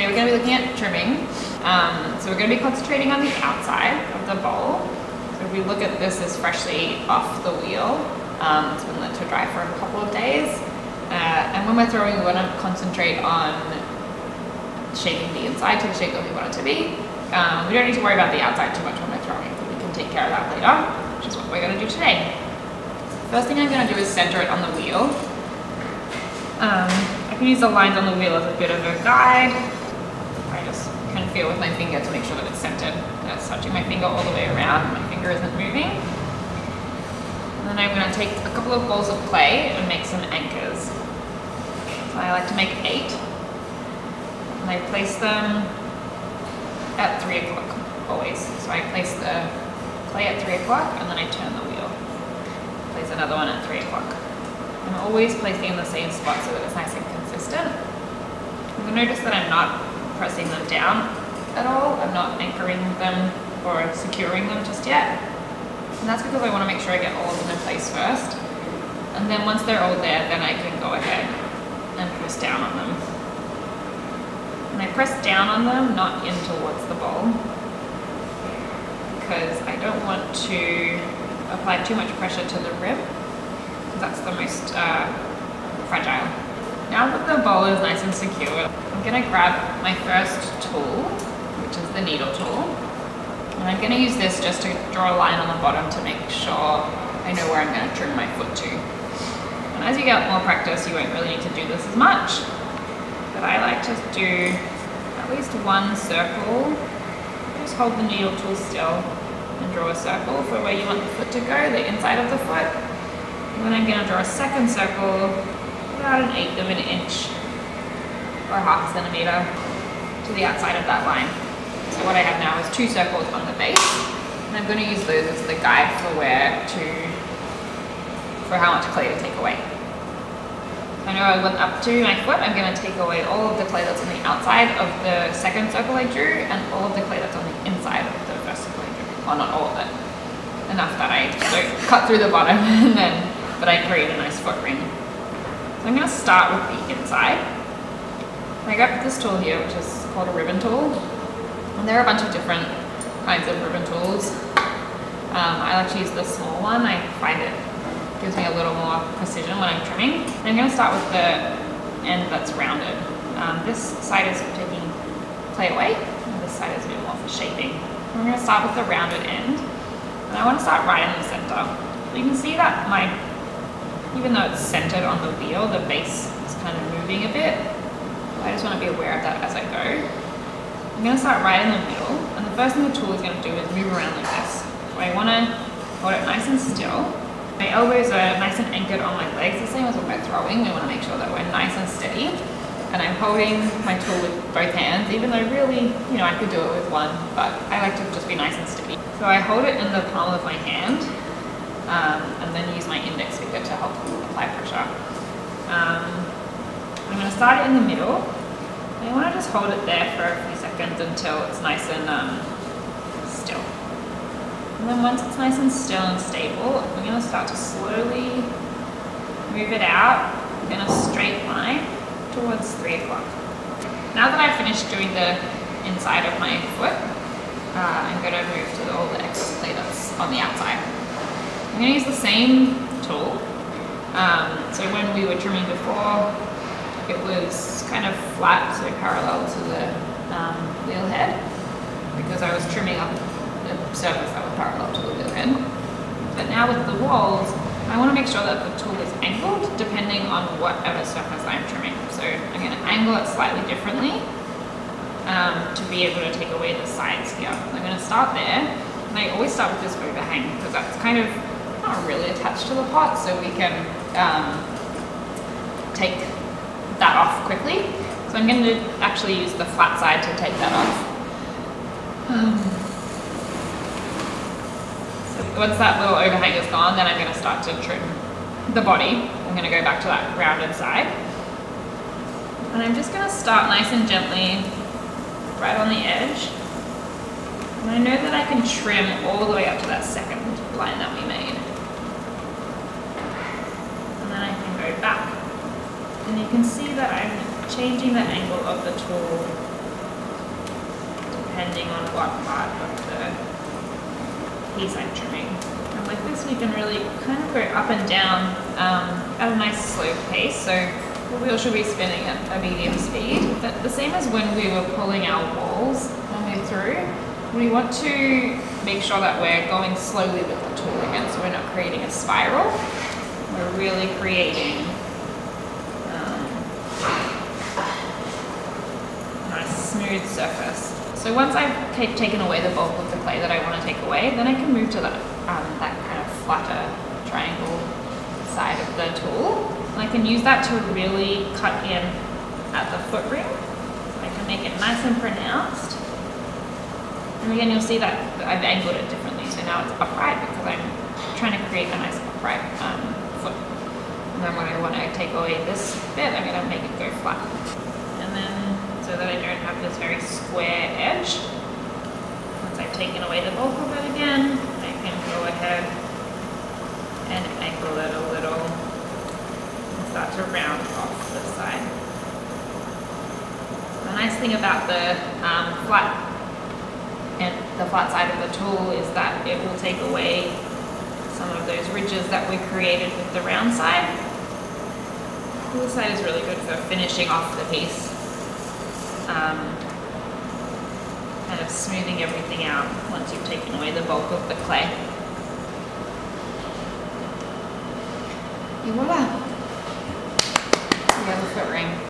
Today we're going to be looking at trimming. So we're going to be concentrating on the outside of the bowl. So if we look at this as freshly off the wheel, it's been let to dry for a couple of days. And when we're throwing, we want to concentrate on shaping the inside to the shape that we want it to be. We don't need to worry about the outside too much when we're throwing, but we can take care of that later, which is what we're going to do today. First thing I'm going to do is center it on the wheel. I can use the lines on the wheel as a bit of a guide. I just can feel with my finger to make sure that it's centered. That's touching my finger all the way around. My finger isn't moving. And then I'm going to take a couple of balls of clay and make some anchors. So I like to make 8. And I place them at 3 o'clock always. So I place the clay at 3 o'clock and then I turn the wheel. Place another one at 3 o'clock. I'm always placing in the same spot so that it's nice and consistent. You'll notice that I'm not pressing them down at all. I'm not anchoring them or securing them just yet. And that's because I want to make sure I get all of them in place first. And then once they're all there, then I can go ahead and press down on them. And I press down on them, not in towards the bowl, because I don't want to apply too much pressure to the rim. That's the most fragile. Now that the bowl is nice and secure, I'm going to grab my first tool, which is the needle tool. And I'm going to use this just to draw a line on the bottom to make sure I know where I'm going to trim my foot to. And as you get more practice, you won't really need to do this as much. But I like to do at least one circle. Just hold the needle tool still and draw a circle for where you want the foot to go, the inside of the foot. And then I'm going to draw a second circle about 1/8 of an inch or 1/2 centimeter to the outside of that line. So what I have now is 2 circles on the base, and I'm going to use those as the guide for how much clay to take away. I know I went up to my foot. I'm going to take away all of the clay that's on the outside of the second circle I drew and all of the clay that's on the inside of the first circle I drew. Well, not all of it. Enough that I don't cut through the bottom but I create a nice foot ring. So I'm going to start with the inside. I grabbed this tool here, which is called a ribbon tool. And there are a bunch of different kinds of ribbon tools. I like to use the small one. I find it gives me a little more precision when I'm trimming. I'm going to start with the end that's rounded. This side is for taking clay away, and this side is a bit more for shaping. I'm going to start with the rounded end, and I want to start right in the center. So you can see that even though it's centered on the wheel, the base is kind of moving a bit. I just want to be aware of that as I go. I'm going to start right in the middle, and the first thing the tool is going to do is move around like this. So I want to hold it nice and still. My elbows are nice and anchored on my legs, the same as when we're throwing. We want to make sure that we're nice and steady. And I'm holding my tool with both hands, even though really, I could do it with one, but I like to just be nice and steady. So I hold it in the palm of my hand, and then use my index finger to help apply pressure. I'm going to start it in the middle. I want to just hold it there for a few seconds until it's nice and still. And then once it's nice and still and stable, we're going to start to slowly move it out in a straight line towards 3 o'clock. Now that I've finished doing the inside of my foot, I'm going to move to all the excess clay that's on the outside. I'm going to use the same tool. So when we were trimming before, it was kind of flat, so parallel to the wheel head, because I was trimming up the surface that was parallel to the wheel head. But now with the walls, I want to make sure that the tool is angled depending on whatever surface I'm trimming. So I'm going to angle it slightly differently to be able to take away the sides here. So I'm going to start there, and I always start with this overhang because that's kind of not really attached to the pot, so we can take that off quickly. So I'm going to actually use the flat side to take that off. So once that little overhang is gone, then I'm going to start to trim the body. I'm going to go back to that rounded side. And I'm just going to start nice and gently right on the edge. And I know that I can trim all the way up to that second line that we made. And then I can go back. And you can see that I'm changing the angle of the tool on what part of the piece I'm trimming. And like this, we can really kind of go up and down at a nice slow pace. So the wheel should be spinning at a medium speed. But the same as when we were pulling our walls when we're through, we want to make sure that we're going slowly with the tool again, so we're not creating a spiral. We're really creating a nice smooth surface. So once I've taken away the bulk of the clay that I want to take away, then I can move to that kind of flatter triangle side of the tool. And I can use that to really cut in at the foot ring. I can make it nice and pronounced. And again, you'll see that I've angled it differently. So now it's upright because I'm trying to create a nice upright foot. And then when I want to take away this bit, I'm going to make it go flat. And then, so that I don't have this very square edge, once I've taken away the bulk of it again, I can go ahead and angle it a little and start to round off this side. The nice thing about the flat side of the tool is that it will take away some of those ridges that we created with the round side. This side is really good for finishing off the piece, kind of smoothing everything out once you've taken away the bulk of the clay. Et voila! We have a foot ring.